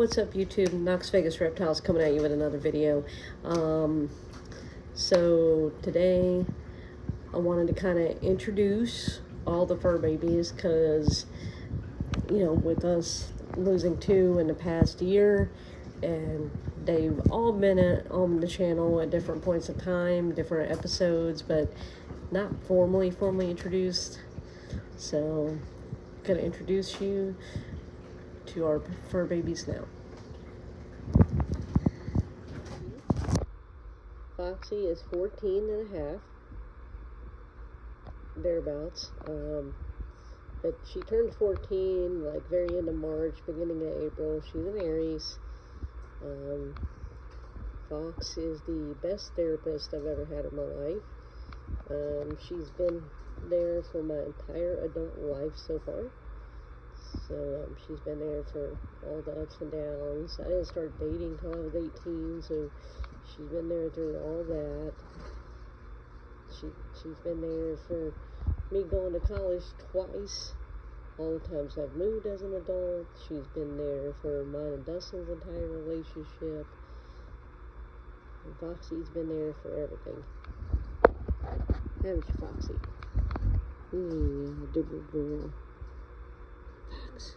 What's up, YouTube? Knox Vegas Reptiles coming at you with another video. So today I wanted to kind of introduce all the fur babies because, you know, with us losing 2 in the past year, and they've all been on the channel at different points of time, different episodes, but not formally introduced. So I'm gonna introduce you to our fur babies now. Foxy is 14 and a half, thereabouts. But she turned 14 like very end of March, beginning of April. She's an Aries. Fox is the best therapist I've ever had in my life. She's been there for my entire adult life so far. So she's been there for all the ups and downs. I didn't start dating till I was 18, so she's been there through all that. She's been there for me going to college twice. All the times I've moved as an adult. She's been there for mine and Dustin's entire relationship. And Foxy's been there for everything. Haven't you, Foxy? Good girl. Fox.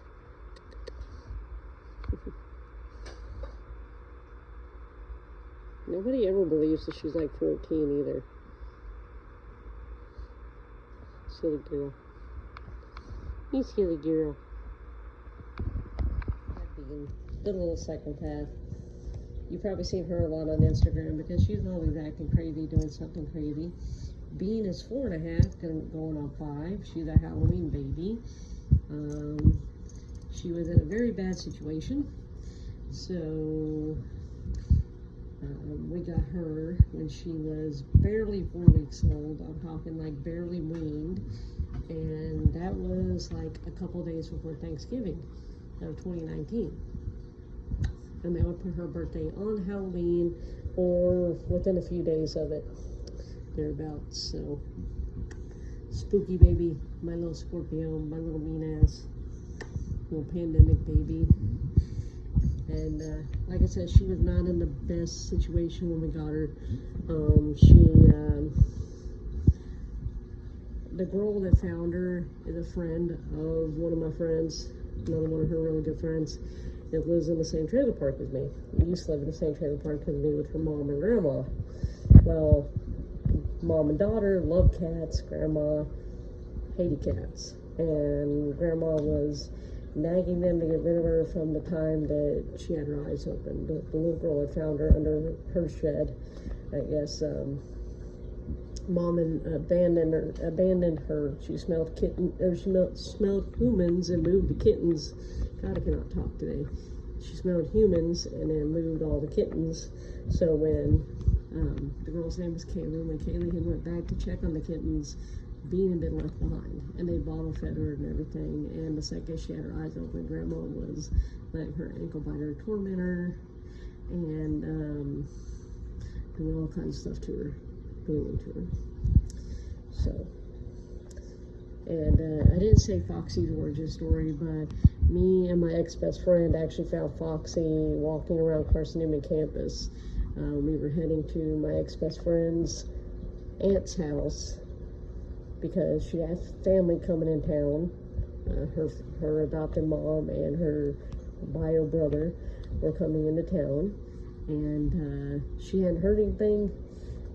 Nobody ever believes that she's like 14 either. Silly girl. You silly girl. Good little psychopath. You've probably seen her a lot on Instagram because she's always acting crazy, doing something crazy. Bean is 4 and a half, going on 5. She's a Halloween baby. She was in a very bad situation, so we got her when she was barely 4 weeks old. I'm talking like barely weaned, and that was like a couple days before Thanksgiving of 2019. And they would put her birthday on Halloween or within a few days of it, thereabouts. So spooky baby, my little Scorpio, my little mean ass, little pandemic baby. And like I said, she was not in the best situation when we got her. The girl that found her is a friend of one of my friends, another one of her really good friends, that lives in the same trailer park as me. We used to live in the same trailer park as me with her mom and grandma. Well, mom and daughter love cats, grandma hated cats, and grandma was nagging them to get rid of her from the time that she had her eyes open. The little girl had found her under her shed. I guess mom abandoned her. She smelled smelled humans and moved the kittens. God, I cannot talk today. She smelled humans and then moved all the kittens. So when the girl's name was Kaylee, when Kaylee had went back to check on the kittens, Bean had been left behind, and they bottle fed her and everything. And the second she had her eyes open, grandma was letting her ankle biter torment her and doing all kinds of stuff to her, mean to her. So, and I didn't say Foxy's origin story, but me and my ex-best friend actually found Foxy walking around Carson Newman campus. We were heading to my ex-best friend's aunt's house because she had family coming in town. Her adopted mom and her bio brother were coming into town, and she hadn't heard anything,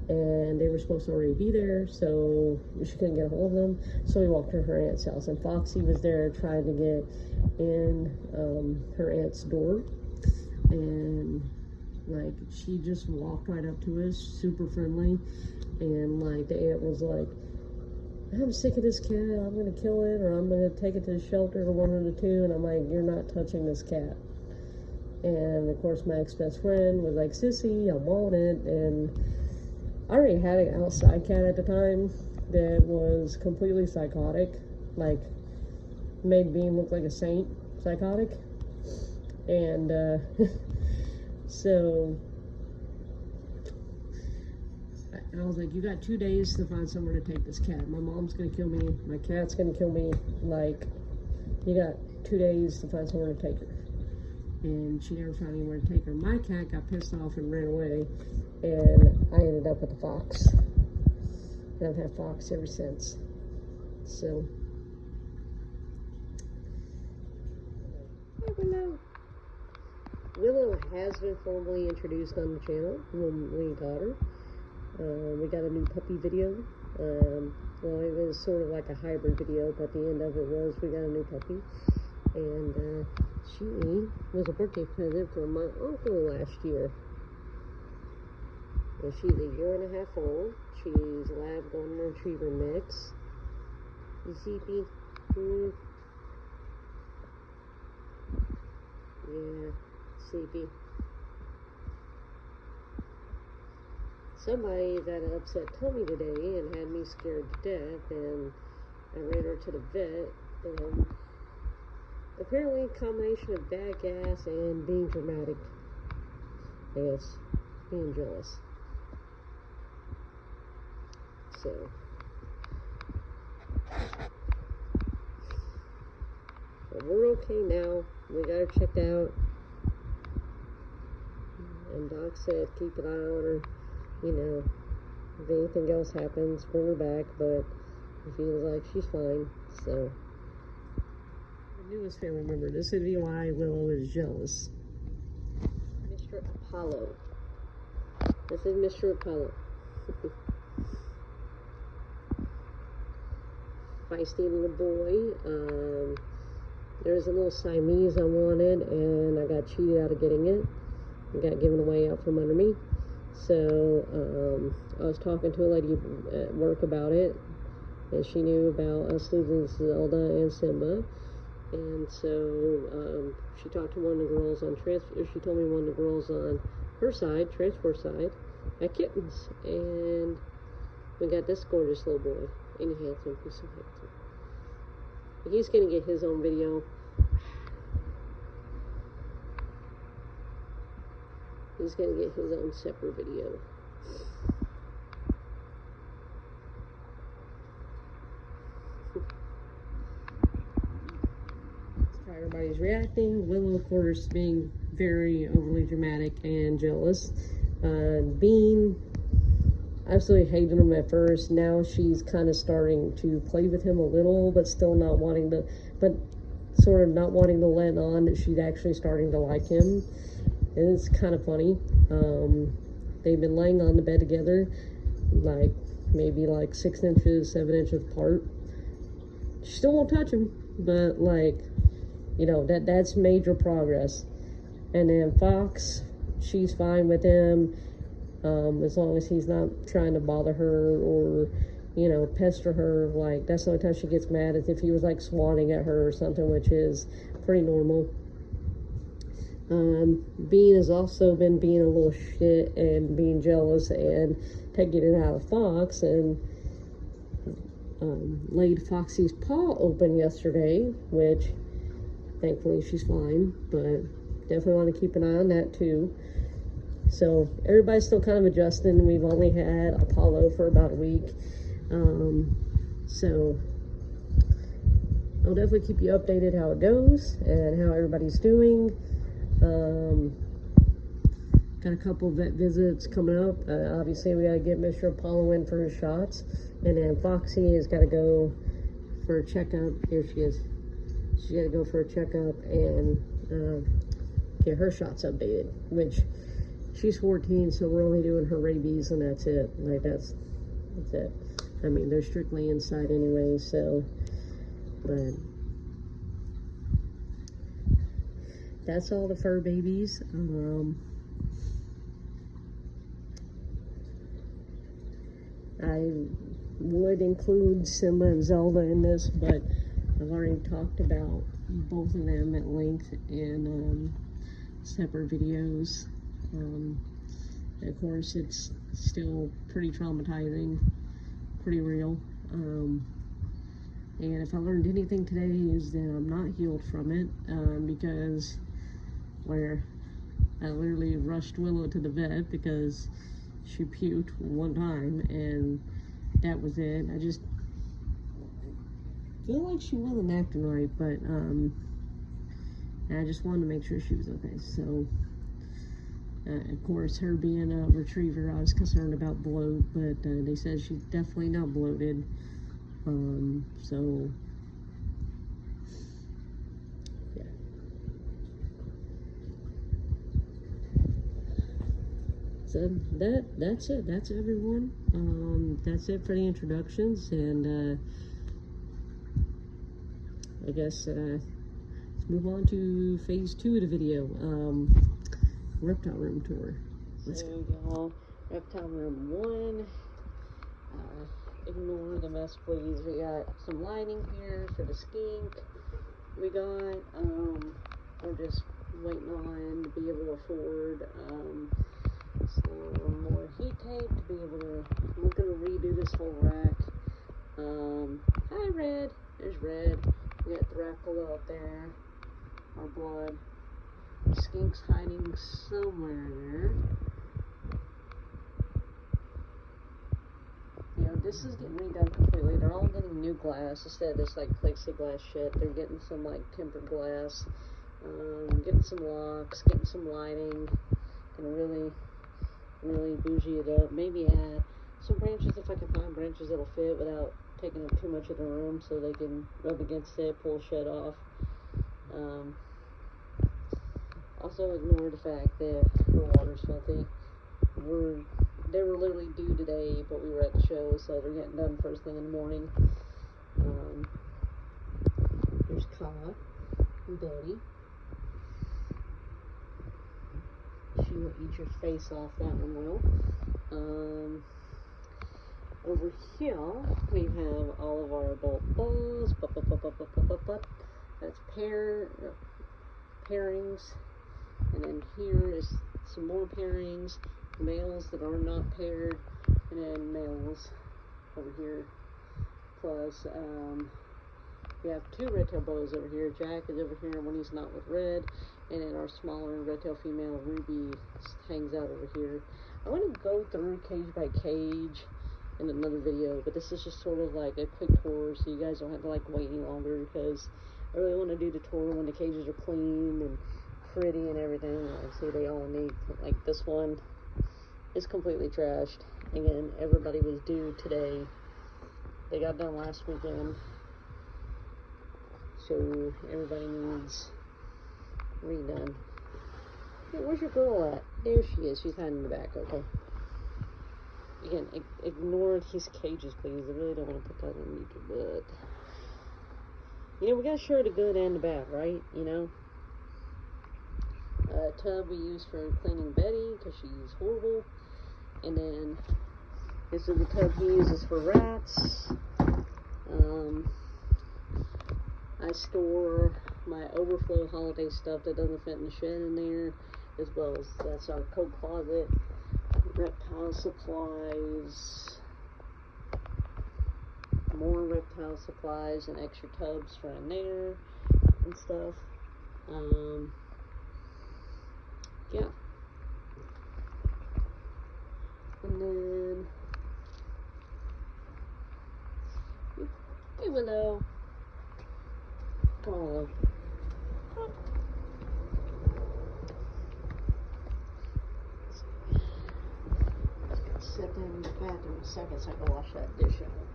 and they were supposed to already be there, so she couldn't get a hold of them. So we walked to her aunt's house, and Foxy was there trying to get in her aunt's door, and like she just walked right up to us, super friendly, and like the aunt was like, I'm sick of this cat, I'm gonna kill it, or I'm gonna take it to the shelter, or one of the two. And I'm like, you're not touching this cat. And of course my ex-best friend was like, sissy, I want it. And I already had an outside cat at the time that was completely psychotic, like made Bean look like a saint, psychotic. And so I was like, you got 2 days to find somewhere to take this cat. My mom's gonna kill me, my cat's gonna kill me. Like, you got 2 days to find somewhere to take her. and she never found anywhere to take her. My cat got pissed off and ran away, and I ended up with the fox. And I've had fox ever since. So, Willow has been formally introduced on the channel when we got her. We got a new puppy video. Well, it was sort of like a hybrid video, but the end of it was we got a new puppy. And she was a birthday present from my uncle last year. And she's a 1.5 years old. She's a lab golden retriever mix. You see me? Yeah, sleepy. Somebody that upset Tommy today and had me scared to death, and I ran her to the vet, and apparently a combination of bad gas and being dramatic. I guess, being jealous. So, but we're okay now. We got her checked out, and Doc said keep an eye on her. You know, if anything else happens, bring her back, but it feels like she's fine. So, the newest family member. This would be why Willow is jealous. Mr. Apollo. This is Mr. Apollo. Feisty little boy. There's a little Siamese I wanted, and I got cheated out of getting it. It got given away out from under me. So, I was talking to a lady at work about it, and she knew about us losing Zelda and Simba. And so, she talked to one of the girls on she told me one of the girls on her side, transport side, had kittens. And we got this gorgeous little boy. Ain't he handsome? He's so handsome. He's gonna get his own video. He's gonna get his own separate video. That's how everybody's reacting. Willow, of course, being very overly dramatic and jealous. Bean absolutely hated him at first. Now she's kind of starting to play with him a little, but still not wanting to, but sort of not wanting to let on that she's actually starting to like him. And it's kind of funny. They've been laying on the bed together, like maybe like 6 inches, 7 inches apart. She still won't touch him, but like, you know, that's major progress. And then Fox, she's fine with him, as long as he's not trying to bother her or, you know, pester her. Like, that's the only time she gets mad, is if he was like swatting at her or something, which is pretty normal. Bean has also been being a little shit and being jealous and taking it out of Fox, and laid Foxy's paw open yesterday, which thankfully she's fine, but definitely want to keep an eye on that too. So everybody's still kind of adjusting. We've only had Apollo for about a week, so I'll definitely keep you updated how it goes and how everybody's doing. Got a couple vet visits coming up. Obviously, we got to get Mr. Apollo in for his shots. And then Foxy has got to go for a checkup. Here she is. She's got to go for a checkup and get her shots updated, which she's 14, so we're only doing her rabies, and that's it. Like, that's it. I mean, they're strictly inside anyway, so, but that's all the fur babies. I would include Simba and Zelda in this, but I've already talked about both of them at length in separate videos. And of course, it's still pretty traumatizing, pretty real. And if I learned anything today, is that I'm not healed from it, because where I literally rushed Willow to the vet because she puked one time, and that was it. I just feel like she wasn't acting right, but And I just wanted to make sure she was okay. So, of course, her being a retriever, I was concerned about bloat, but they said she's definitely not bloated. So, yeah. So that's it. That's everyone. That's it for the introductions, and I guess let's move on to phase 2 of the video. Reptile room tour. Let's go, y'all. Reptile room 1. Ignore the mess, please. We got some lighting here for the skink. We got we're just waiting on to be able to afford some more heat tape to be able to. We're gonna redo this whole rack. Hi, Red. There's Red. We got Dracula up there. Our blood. The skink's hiding somewhere there. You know, this is getting redone completely. They're all getting new glass instead of this like plexiglass shit. They're getting some like tempered glass, getting some locks, getting some lighting, and really bougie it up. Maybe add some branches if I can find branches that'll fit without taking up too much of the room, so they can rub against it, pull shed off. Also ignore the fact that the water's filthy. They were literally due today, but we were at the show, so they're getting done first thing in the morning. There's Kyle and Betty. She will eat your face off, that one will. Over here, we have all of our adult balls. That's pairings. And then here is some more pairings. Males that are not paired, and then males over here. Plus, we have 2 red-tail boas over here. Jack is over here when he's not with Red, and then our smaller red-tail female Ruby hangs out over here. I want to go through cage by cage in another video, but this is just sort of like a quick tour, so you guys don't have to like wait any longer, because I really want to do the tour when the cages are clean and pretty and everything. Like, see, they all need, like this one is completely trashed. Again, everybody was due today. They got done last weekend, so everybody needs redone. Hey, where's your girl at? There she is. She's hiding in the back. Okay. Again, ignore these cages, please. I really don't want to put that on YouTube, but you know, we gotta show the good and the bad, right? You know. Tub we use for cleaning Betty because she's horrible. And then this is the tub he uses for rats. I store my overflow holiday stuff that doesn't fit in the shed in there, as well as that's our coat closet, reptile supplies, more reptile supplies and extra tubs for in there and stuff. Yeah. And then, hey Willow. Come on, Willow. Step down in the bathroom a second so I can wash that dish out.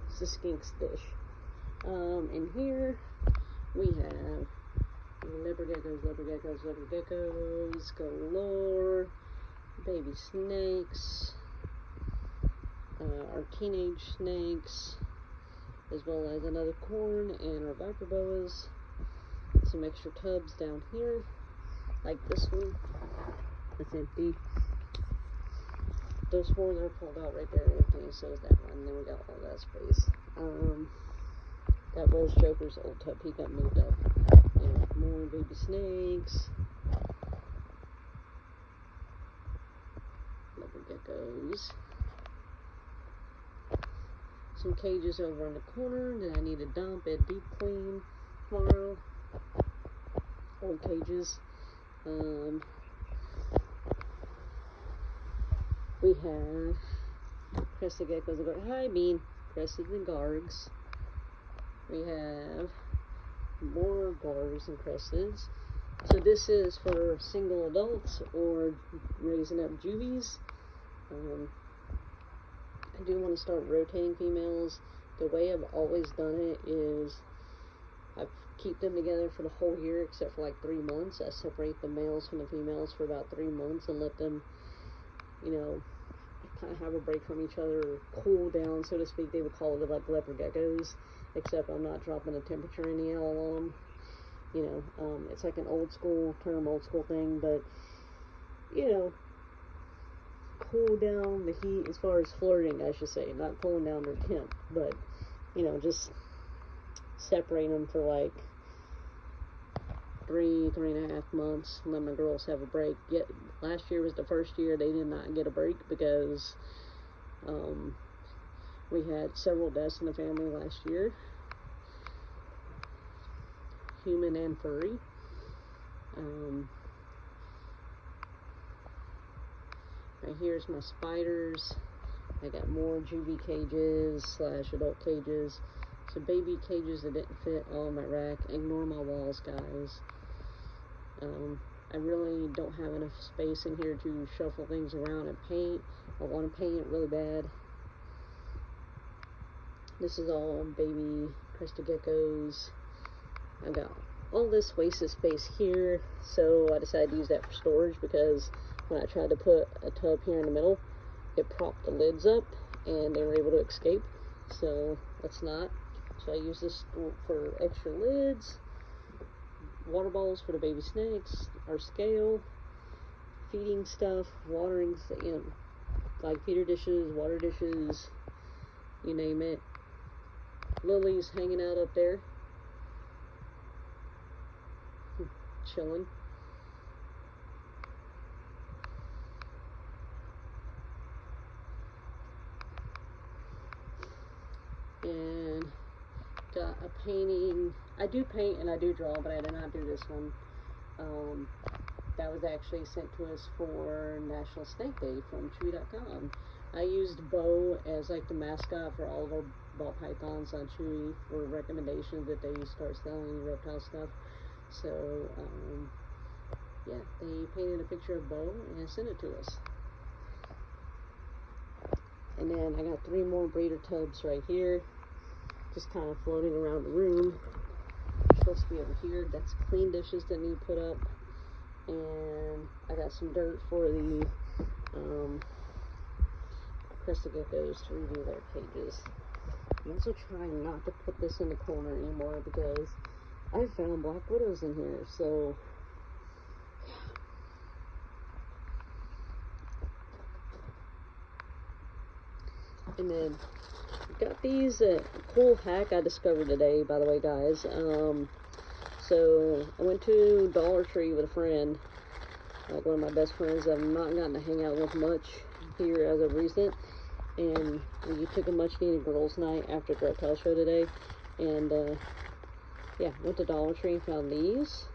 It's the skink's dish. In here we have leopard geckos galore, baby snakes, our teenage snakes, as well as another corn and our viper boas. Some extra tubs down here, like this one. That's empty. Those 4 that are pulled out right there are empty, so is that one. And then we got all that space. That was Joker's old tub. He got moved up. And more baby snakes. Leopard geckos. Some cages over in the corner that I need to dump and deep clean tomorrow. Old cages. We have crested geckos. Hi, Bean. Crested and gargs. We have more garters and cresteds. So this is for single adults or raising up juvies. I do want to start rotating females. The way I've always done it is I keep them together for the whole year except for like 3 months. I separate the males from the females for about 3 months and let them, you know, kind of have a break from each other, or cool down, so to speak. They would call it like leopard geckos, except I'm not dropping the temperature in the all on them. You know, it's like an old school term, old school thing, but, you know, cool down the heat as far as flirting, I should say, not cooling down their temp, but, you know, just separate them for like 3.5 months, let my girls have a break. Yet last year was the first year they did not get a break because we had several deaths in the family last year, human and furry. Right here's my spiders. I got more juvie cages / adult cages. So baby cages that didn't fit on my rack. Ignore my walls, guys. I really don't have enough space in here to shuffle things around and paint. I want to paint it really bad. This is all baby crested geckos. I've got all this wasted space here, so I decided to use that for storage because when I tried to put a tub here in the middle, it propped the lids up and they were able to escape. So let's not. So I use this for extra lids, water bowls for the baby snakes, our scale, feeding stuff, watering, you know, like feeder dishes, water dishes, you name it. Lily's hanging out up there, chilling. And got a painting. I do paint and I do draw, but I did not do this one. That was actually sent to us for National Snake Day from Chewy.com. I used Bo as like the mascot for all of our ball pythons on Chewy for recommendations that they start selling reptile stuff. So yeah, they painted a picture of Bo and sent it to us. And then I got 3 more breeder tubs right here, just kind of floating around the room. They're supposed to be over here. That's clean dishes that need put up. And I got some dirt for the crested geckos to redo their cages. I'm also trying not to put this in the corner anymore because I found black widows in here. So and then got these cool hack I discovered today, by the way, guys. So I went to Dollar Tree with a friend, like one of my best friends I've not gotten to hang out with much here as of recent, and we took a much needed girls night after the reptile show today, and yeah, went to Dollar Tree and found these.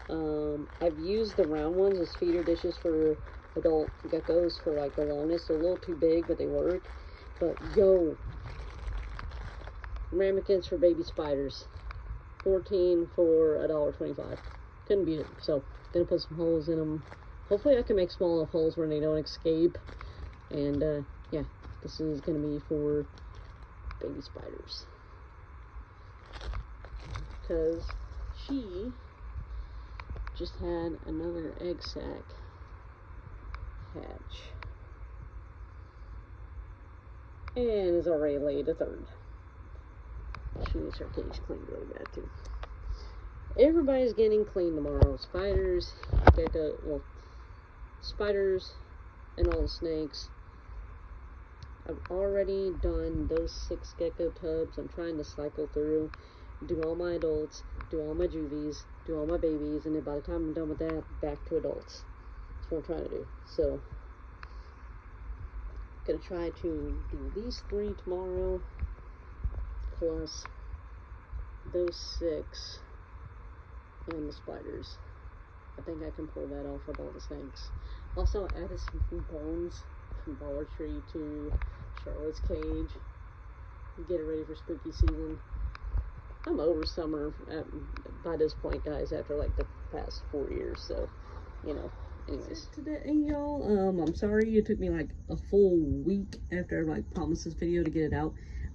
I've used the round ones as feeder dishes for adult geckos for like the longest. They're a little too big, but they work. But yo, ramekins for baby spiders, 14 for $1.25. Couldn't beat it. So gonna put some holes in them. Hopefully I can make small enough holes where they don't escape. And yeah, this is gonna be for baby spiders because she just had another egg sac hatch and is already laid a third. She needs her cage cleaned really bad too. Everybody's getting clean tomorrow. Spiders, gecko, well, spiders, and all the snakes. I've already done those 6 gecko tubs. I'm trying to cycle through, do all my adults, do all my juvies, do all my babies, and then by the time I'm done with that, back to adults. That's what I'm trying to do. So, gonna try to do these 3 tomorrow, plus those 6 and the spiders. I think I can pull that off with all the snakes. Also added some bones from Dollar Tree to Charlotte's cage. Get it ready for spooky season. I'm over summer by this point, guys, after like the past 4 years. So, you know, anyways. Today, y'all, I'm sorry it took me like a full week after I like promised this video to get it out.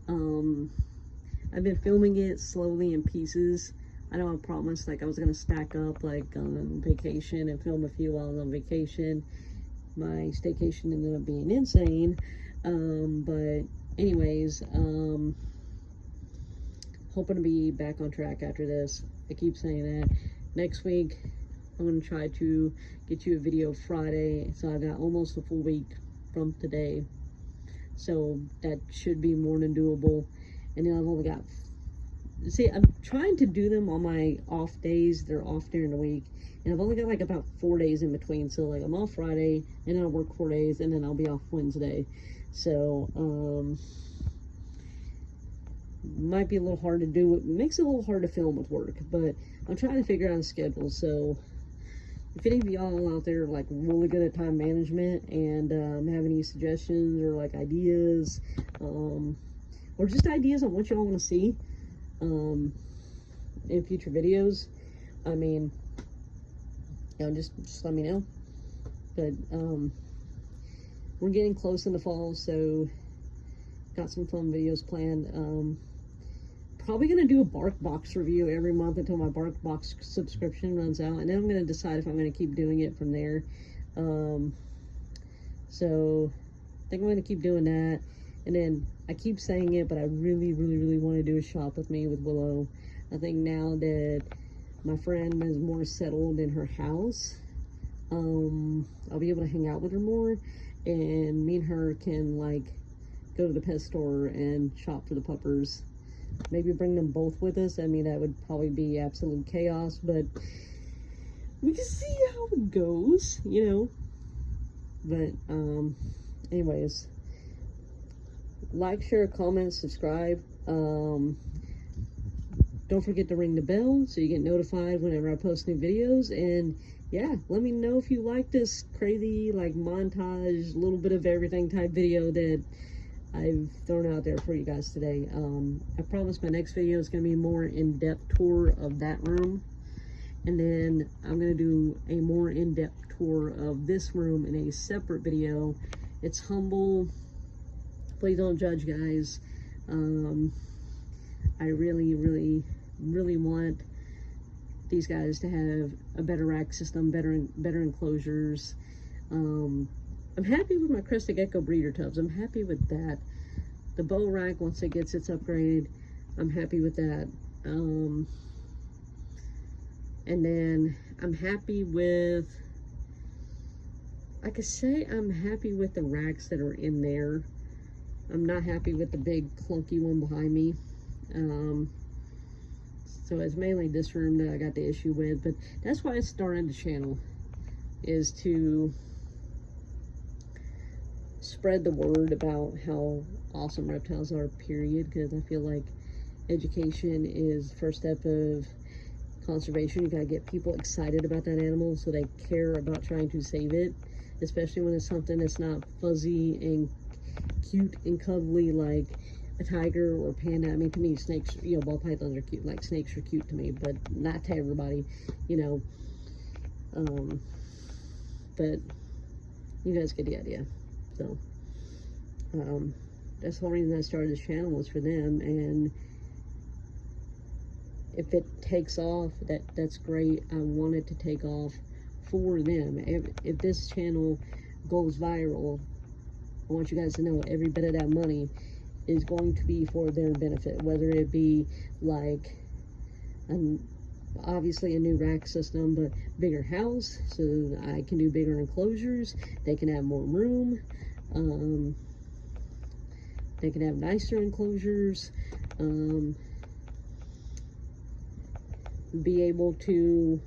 I've been filming it slowly in pieces. I know I promised like I was gonna stack up like on vacation and film a few while I was on vacation. My staycation ended up being insane. But anyways, hoping to be back on track after this. I keep saying that. Next week, I'm going to try to get you a video Friday. So I got almost a full week from today. So that should be more than doable. And then I've only got, see, I'm trying to do them on my off days. They're off during the week. And I've only got like about 4 days in between. So like I'm off Friday, and then I'll work 4 days, and then I'll be off Wednesday. So, might be a little hard to do. It makes it a little hard to film with work, but I'm trying to figure out a schedule. So if any of y'all out there like really good at time management and have any suggestions or like ideas, or just ideas on what y'all want to see in future videos, I mean, you know, just let me know. But we're getting close in the fall, so got some fun videos planned. Probably gonna do a Bark Box review every month until my Bark Box subscription runs out, and then I'm gonna decide if I'm gonna keep doing it from there. So I think I'm gonna keep doing that. And then I keep saying it, but I really want to do a shop with me with Willow. I think now that my friend is more settled in her house, I'll be able to hang out with her more, and me and her can like go to the pet store and shop for the puppers. Maybe bring them both with us. I mean, that would probably be absolute chaos, but we can see how it goes, you know. But anyways, like, share, comment, subscribe. Don't forget to ring the bell so you get notified whenever I post new videos. And yeah, let me know if you like this crazy like montage, little bit of everything type video that I've thrown out there for you guys today. I promise my next video is going to be more in-depth tour of that room, and then I'm going to do a more in-depth tour of this room in a separate video. It's humble. Please don't judge, guys. I really want these guys to have a better rack system, better enclosures. I'm happy with my crested gecko breeder tubs. I'm happy with that. The bow rack, once it gets its upgrade, I'm happy with that. And then I'm happy with, I could say I'm happy with the racks that are in there. I'm not happy with the big clunky one behind me. So it's mainly this room that I got the issue with, but that's why I started the channel, is to spread the word about how awesome reptiles are, period, because I feel like education is the first step of conservation. You gotta get people excited about that animal so they care about trying to save it, especially when it's something that's not fuzzy and cute and cuddly like a tiger or a panda. I mean, to me, snakes, you know, ball pythons are cute. Like, snakes are cute to me, but not to everybody, you know. But you guys get the idea. So, that's the whole reason I started this channel, was for them. And if it takes off, that's great. I want it to take off for them. If this channel goes viral, I want you guys to know every bit of that money is going to be for their benefit, whether it be like obviously a new rack system, but bigger house so I can do bigger enclosures. They can have more room. They can have nicer enclosures. Be able to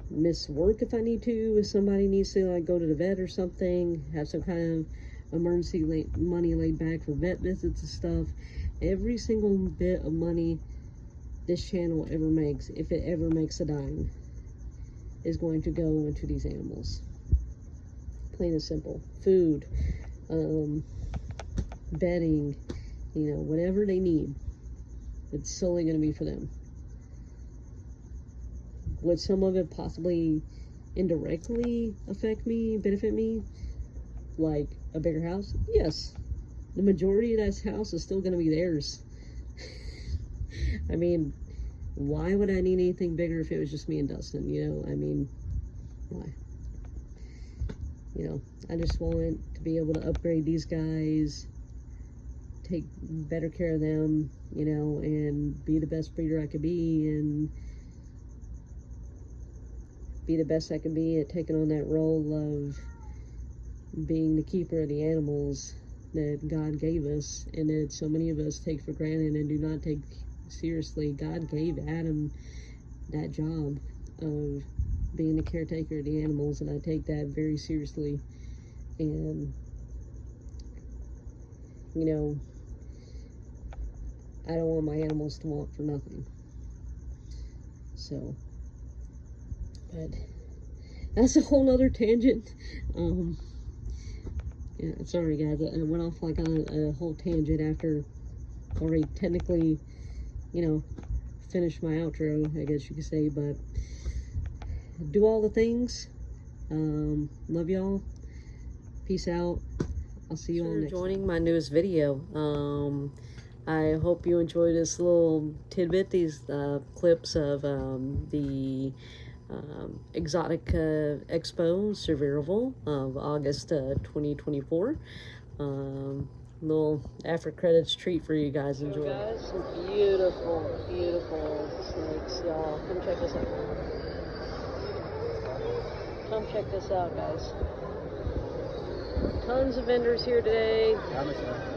miss work if I need to, if somebody needs to like go to the vet or something, have some kind of emergency money laid back for vet visits and stuff. Every single bit of money this channel ever makes, if it ever makes a dime, is going to go into these animals. Plain and simple. Food, bedding, you know, whatever they need, it's solely going to be for them. would some of it possibly indirectly benefit me, like a bigger house? Yes. The majority of that house is still going to be theirs. I mean, why would I need anything bigger if it was just me and Dustin? You know, I mean, why? You know, I just want to be able to upgrade these guys, take better care of them, you know, and be the best breeder I could be, and be the best I can be at taking on that role of being the keeper of the animals that God gave us, and that so many of us take for granted and do not take seriously. God gave Adam that job of being the caretaker of the animals, and I take that very seriously. And you know, I don't want my animals to want for nothing. So, but that's a whole nother tangent. Yeah, sorry guys, I went off like on a whole tangent after already technically, you know, finished my outro, I guess you could say. But do all the things. Love y'all. Peace out. I'll see you all next time. Joining my newest video. I hope you enjoyed this little tidbit, these clips of the exotic expo survival of August 2024. Little after credits treat for you guys. Enjoy. Guys, some beautiful, beautiful snakes, y'all. Come check this out. Come check this out, guys. Tons of vendors here today.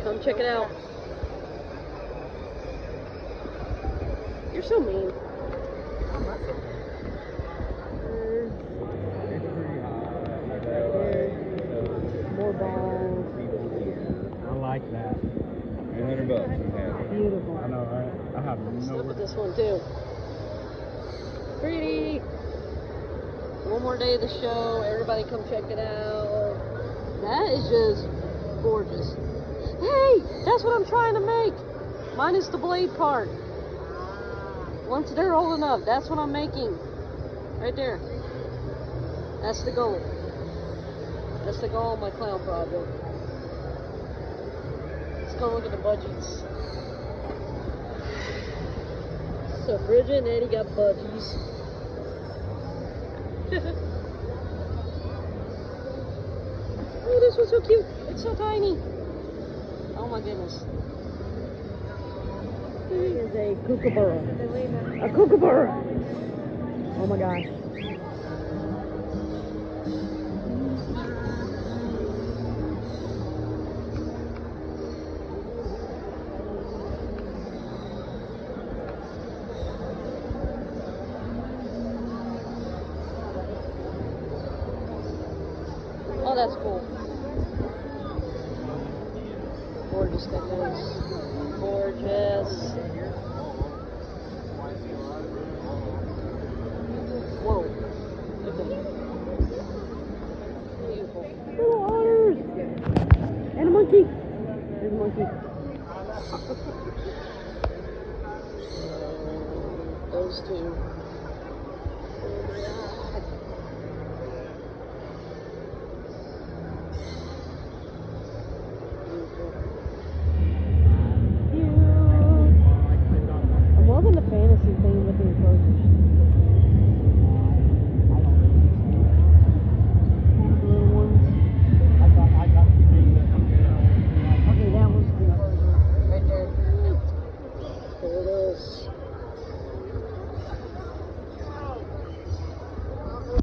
Come check it out. You're so mean. More balls. I like that. $800 you have. Beautiful. I know, right? I have no. Look at this one too. Pretty. One more day of the show. Everybody come check it out. That is just gorgeous. Hey, that's what I'm trying to make. Minus the blade part. Once they're old enough, that's what I'm making. Right there. That's the goal. That's the goal of my clown project. Let's go look at the budgies. So Bridget and Eddie got budgies. Oh, this one's so cute. It's so tiny. Oh my goodness. He is a kookaburra. A kookaburra. Oh my gosh. Oh, that's cool. Gorgeous that is. Gorgeous. Whoa. Look at that. Beautiful. Little otters. And a monkey. There's a monkey. Those two.